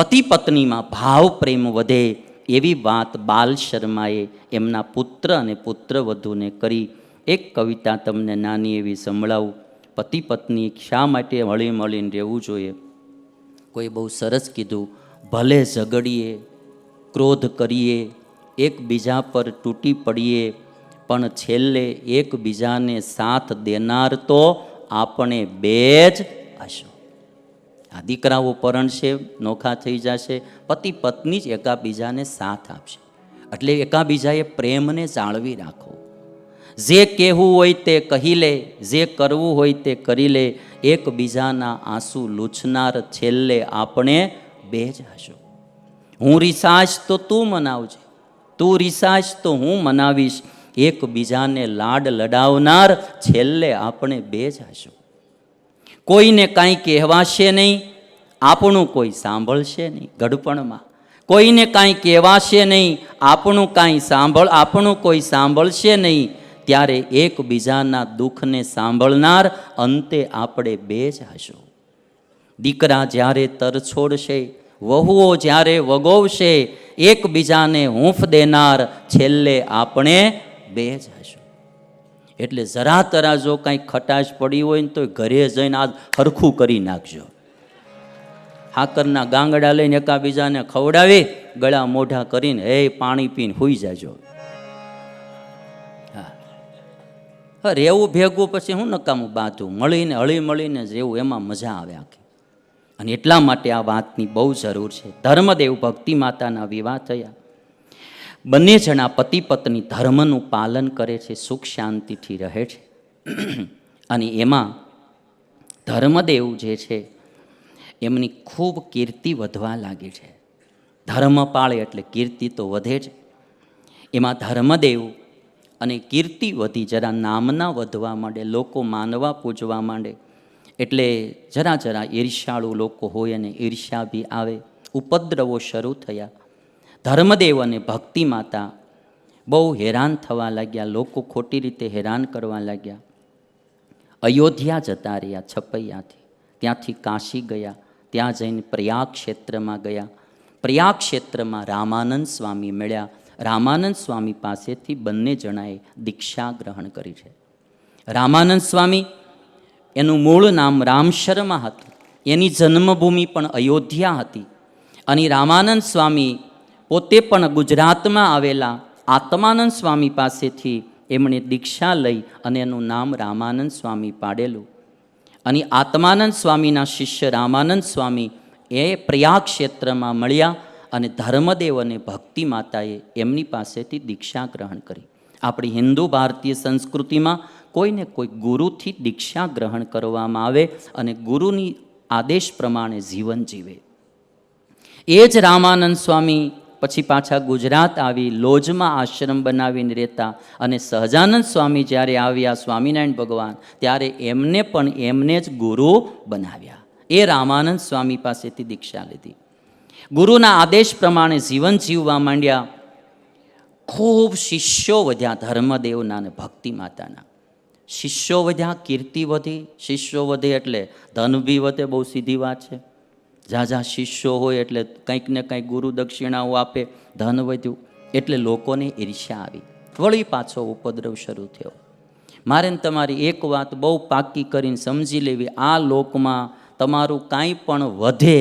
પતિ પત્નીમાં ભાવ પ્રેમ વધે એવી વાત બાલ શર્માએ એમના પુત્ર અને પુત્રવધૂને કરી. એક કવિતા તમને નાની એવી સંભળાવું. પતિ પત્ની શા માટે હળી મળીને રહેવું જોઈએ? કોઈ બહુ સરસ કીધું, ભલે ઝઘડીએ, ક્રોધ કરીએ, એકબીજા પર તૂટી પડીએ, પણ છેલ્લે એકબીજાને સાથ દેનાર તો આપણે બે જ હશું. આ દીકરાઓ પરણશે, નોખા થઈ જશે, પતિ પત્ની જ એકાબીજાને સાથ આપશે. એટલે એકાબીજાએ પ્રેમને જાળવી રાખો. જે કહેવું હોય તે કહી લે, જે કરવું હોય તે કરી લે, એકબીજાના આંસુ લૂછનાર છેલ્લે આપણે બે જ હશું. હું રિસાશ તો તું મનાવજે, તું રિસાશ તો હું મનાવીશ, એકબીજાને લાડ લડાવનાર છેલ્લે આપણે બે જ હશું. કોઈને કાંઈ કહેવાશે નહીં, આપણું કોઈ સાંભળશે નહીં. ગડપણમાં કોઈને કાંઈ કહેવાશે નહીં, આપણું કોઈ સાંભળશે નહીં, ત્યારે એકબીજાના દુઃખને સાંભળનાર અંતે આપણે બે જ હશું. દીકરા જ્યારે તર છોડશે, વહુઓ જ્યારે વગોવશે, એકબીજાને હૂંફ દેનાર છેલ્લે આપણે બે જ હશું. એટલે જરા તરા જો કાંઈ ખટાશ પડી હોય ને તો ઘરે જઈને આ હરખું કરી નાખજો. હાકરના ગાંગડા લઈને એકાબીજાને ખવડાવી ગળા મોઢા કરીને પાણી પીને સૂઈ જાજો. હા, રહેવું ભેગું પછી હું નકામું બાંધું, મળીને હળી મળીને જ રહેવું, એમાં મજા આવે આખી. અને એટલા માટે આ વાતની બહુ જરૂર છે. ધર્મદેવ ભક્તિ માતાના વિવાહ થયા. બંને જણા પતિ પત્ની ધર્મનું પાલન કરે છે, સુખ શાંતિથી રહે છે. અને એમાં ધર્મદેવ જે છે એમની ખૂબ કીર્તિ વધવા લાગી છે. ધર્મ પાળે એટલે કીર્તિ તો વધે જ. એમાં ધર્મદેવ અને કીર્તિ વધી, જરા નામના વધવા માંડે, લોકો માનવા પૂજવા માંડે. એટલે જરા જરા ઈર્ષ્યાળુ લોકો હોય અને ઈર્ષ્યા બી આવે, ઉપદ્રવો શરૂ થયા. ધર્મદેવ અને ભક્તિ માતા બહુ હેરાન થવા લાગ્યા, લોકો ખોટી રીતે હેરાન કરવા લાગ્યા. અયોધ્યા જતા રહ્યા છપૈયાથી, ત્યાંથી કાશી ગયા, ત્યાં જઈને પ્રયાગ ક્ષેત્રમાં ગયા. પ્રયાગ ક્ષેત્રમાં રામાનંદ સ્વામી મળ્યા. રામાનંદ સ્વામી પાસેથી બંને જણાએ દીક્ષા ગ્રહણ કરી છે. રામાનંદ સ્વામી, એનું મૂળ નામ રામશર્મા હતું, એની જન્મભૂમિ પણ અયોધ્યા હતી. અને રામાનંદ સ્વામી પોતે પણ ગુજરાતમાં આવેલા આત્માનંદ સ્વામી પાસેથી એમણે દીક્ષા લઈ અને એનું નામ રામાનંદ સ્વામી પાડેલું. અને આત્માનંદ સ્વામીના શિષ્ય રામાનંદ સ્વામી એ પ્રયાગ ક્ષેત્રમાં મળ્યા અને ધર્મદેવ અને ભક્તિ માતાએ એમની પાસેથી દીક્ષા ગ્રહણ કરી. આપણી હિન્દુ ભારતીય સંસ્કૃતિમાં કોઈને કોઈ ગુરુથી દીક્ષા ગ્રહણ કરવામાં આવે અને ગુરુની આદેશ પ્રમાણે જીવન જીવે. એ જ રામાનંદ સ્વામી પછી પાછા ગુજરાત આવી લોજમાં આશ્રમ બનાવીને રહેતા. અને સહજાનંદ સ્વામી જ્યારે આવ્યા, સ્વામિનારાયણ ભગવાન, ત્યારે એમને પણ એમને જ ગુરુ બનાવ્યા. એ રામાનંદ સ્વામી પાસેથી દીક્ષા લીધી. ગુરુના આદેશ પ્રમાણે જીવન જીવવા માંડ્યા. ખૂબ શિષ્યો વધ્યા ધર્મદેવના અને ભક્તિ માતાના. શિષ્યો વધ્યા, કીર્તિ વધી. શિષ્યો વધે એટલે ધન બી વધે, બહુ સીધી વાત છે. ઝાઝા શિષ્યો હોય એટલે કંઈક ને કંઈક ગુરુ દક્ષિણાઓ આપે, ધન વધ્યું. એટલે લોકોને ઈર્ષ્યા આવી, વળી પાછો ઉપદ્રવ શરૂ થયો. મારે તમારી એક વાત બહુ પાકી કરીને સમજી લેવી, આ લોકમાં તમારું કાંઈ પણ વધે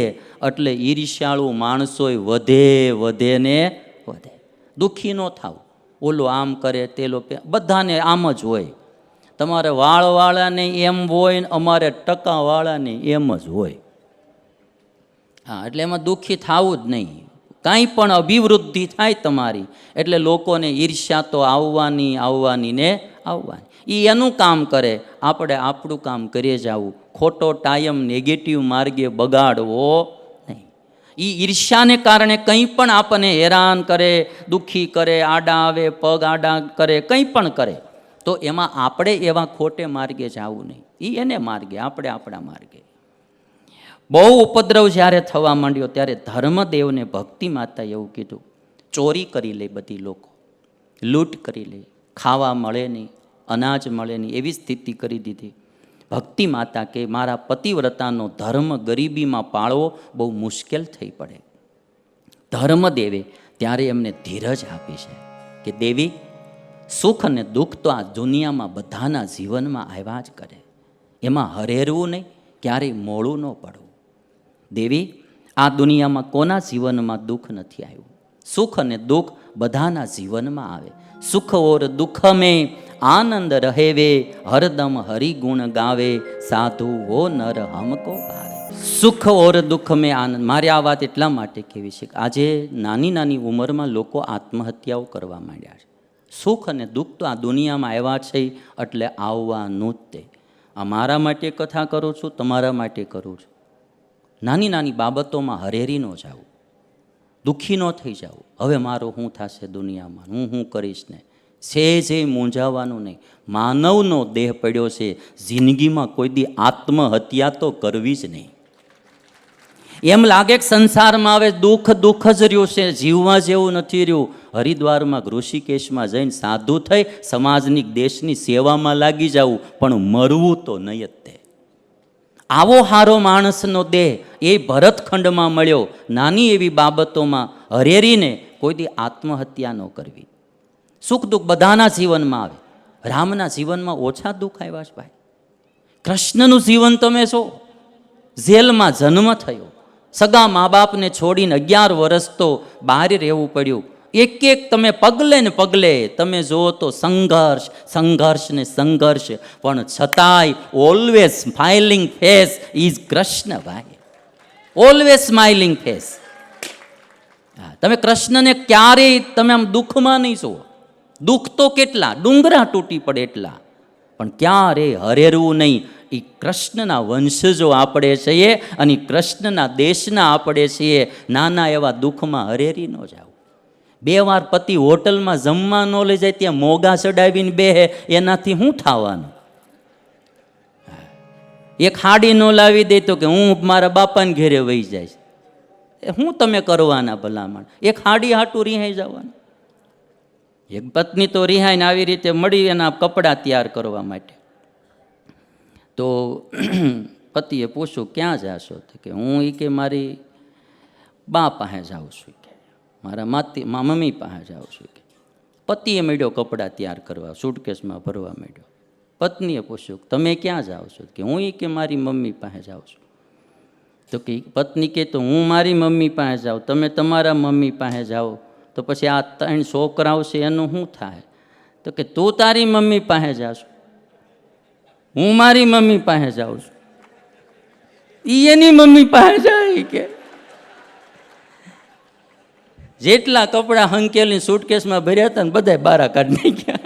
એટલે ઈર્ષ્યાળુ માણસોય વધે વધે ને વધે. દુઃખી ન થાવ, ઓલો આમ કરે તેલો, બધાને આમ જ હોય. તમારે વાળવાળાને એમ હોય ને અમારે ટકાવાળાને એમ જ હોય. હા, એટલે એમાં દુઃખી થવું જ નહીં. કાંઈ પણ અભિવૃદ્ધિ થાય તમારી એટલે લોકોને ઈર્ષ્યા તો આવવાની આવવાની ને આવવાની. એ એનું કામ કરે, આપણે આપણું કામ કરીએ જવું. ખોટો ટાઈમ નેગેટિવ માર્ગે બગાડવો નહીં. એ ઈર્ષ્યાને કારણે કંઈ પણ આપણને હેરાન કરે, દુઃખી કરે, આડા આવે, પગ આડા કરે, કંઈ પણ કરે, તો એમાં આપણે એવા ખોટે માર્ગે જવું નહીં. એ એને માર્ગે, આપણે આપણા માર્ગે. બહુ ઉપદ્રવ જ્યારે થવા માંડ્યો ત્યારે ધર્મદેવને ભક્તિ માતા એવું કીધું, ચોરી કરી લે બધી લોકો, લૂંટ કરી લે, ખાવા મળે નહીં, અનાજ મળે નહીં, એવી સ્થિતિ કરી દીધી. ભક્તિ માતા કે મારા પતિવ્રતાનો ધર્મ ગરીબીમાં પાળવો બહુ મુશ્કેલ થઈ પડે. ધર્મદેવે ત્યારે એમને ધીરજ આપી છે કે દેવી, સુખ અને દુઃખ તો આ દુનિયામાં બધાના જીવનમાં આવ્યા જ કરે, એમાં હરેરવું નહીં, ક્યારેય મોડું ન પડવું. દેવી, આ દુનિયામાં કોના જીવનમાં દુઃખ નથી આવ્યું? સુખ અને દુઃખ બધાના જીવનમાં આવે. સુખ ઓર દુઃખ મેં આનંદ રહેવે, હરદમ હરિગુણ ગાવે, સાધુ હો નર હમકો ભાવે. સુખ ઓર દુઃખ મેં આનંદ. મારે આ વાત એટલા માટે કહેવી છે કે આજે નાની નાની ઉંમરમાં લોકો આત્મહત્યાઓ કરવા માંડ્યા છે. સુખ અને દુઃખ તો આ દુનિયામાં આવ્યા છે એટલે આવવાનું જ તે. આ મારા માટે કથા કરું છું, તમારા માટે કરું છું. નાની નાની બાબતોમાં હરેરી ન જાવું, દુઃખી ન થઈ જાવું. હવે મારું શું થશે દુનિયામાં, હું કરીશ ને, જે મૂંઝાવાનું નહીં. માનવનો દેહ પડ્યો છે, જિંદગીમાં કોઈ દી આત્મહત્યા તો કરવી જ નહીં. એમ લાગે કે સંસારમાં હવે દુઃખ જ રહ્યું છે, જીવવા જેવું નથી રહ્યું. હરિદ્વારમાં ઋષિકેશમાં જઈને સાધુ થઈ સમાજની દેશની સેવામાં લાગી જવું, પણ મરવું તો નહીં જ તે. આવો હારો માણસનો દેહ એ ભરતખંડમાં મળ્યો. નાની એવી બાબતોમાં હરેરીને કોઈ દી આત્મહત્યા ન કરવી. સુખ દુઃખ બધાના જીવનમાં આવે. રામના જીવનમાં ઓછા દુઃખ આવ્યા છે ભાઈ. કૃષ્ણનું જીવન તમે જો, જેલમાં જન્મ થયો, સગા મા બાપને છોડીને 11 વર્ષ તો બહાર રહેવું પડ્યું. એક એક તમે પગલે ને પગલે તમે જુઓ તો સંઘર્ષ ને સંઘર્ષ, પણ છતાંય always smiling face is Krishna ભાઈ. Always smiling face. તમે કૃષ્ણને ક્યારેય તમે આમ દુઃખમાં નહીં જુઓ. દુઃખ તો કેટલા, ડુંગરા તૂટી પડે એટલા, પણ ક્યારેય હરેરવું નહીં. એ કૃષ્ણના વંશજો આપણે છીએ અને કૃષ્ણના દેશના આપણે છીએ. નાના એવા દુઃખમાં હરેરી ન જાવ. 2 વાર પતિ હોટલમાં જમવા ન લઈ જાય, ત્યાં મોગા ચડાવીને બેહે, એનાથી શું થવાનું? એક હાડી ન લાવી દે તો કે હું મારા બાપાને ઘેરે વહી જાય. શું તમે કરવાના ભલામણ? એક હાડી હાટું રિહાઈ જવાનું. એક પત્ની તો રિહાઈને આવી રીતે મળી એના કપડાં તૈયાર કરવા માટે. તો પતિએ પૂછ્યું ક્યાં જાશો? તો કે હું કે મારી બા પાસે જાઉં છું, કે મારા મમ્મી પાસે જાઉં છું. કે પતિએ મળ્યો કપડાં તૈયાર કરવા, સુટકેસમાં ભરવા માંડ્યો. પત્નીએ પૂછ્યું તમે ક્યાં જાઓ છો? કે હું કે મારી મમ્મી પાસે જાઉં છું. તો કે પત્ની કે તો હું મારી મમ્મી પાસે જાઉં, તમે તમારા મમ્મી પાસે જાઓ, તો પછી આ 3 છોકરાઓ છે એનું શું થાય? તો કે તું તારી મમ્મી પાસે જાશું, હું મારી મમ્મી પાસે જાઉં છું, એની મમ્મી પાસે જાય. કે જેટલા કપડાં હંકેલી સુટકેસમાં ભર્યા હતા ને બધા બારા કાઢી નાખ્યા.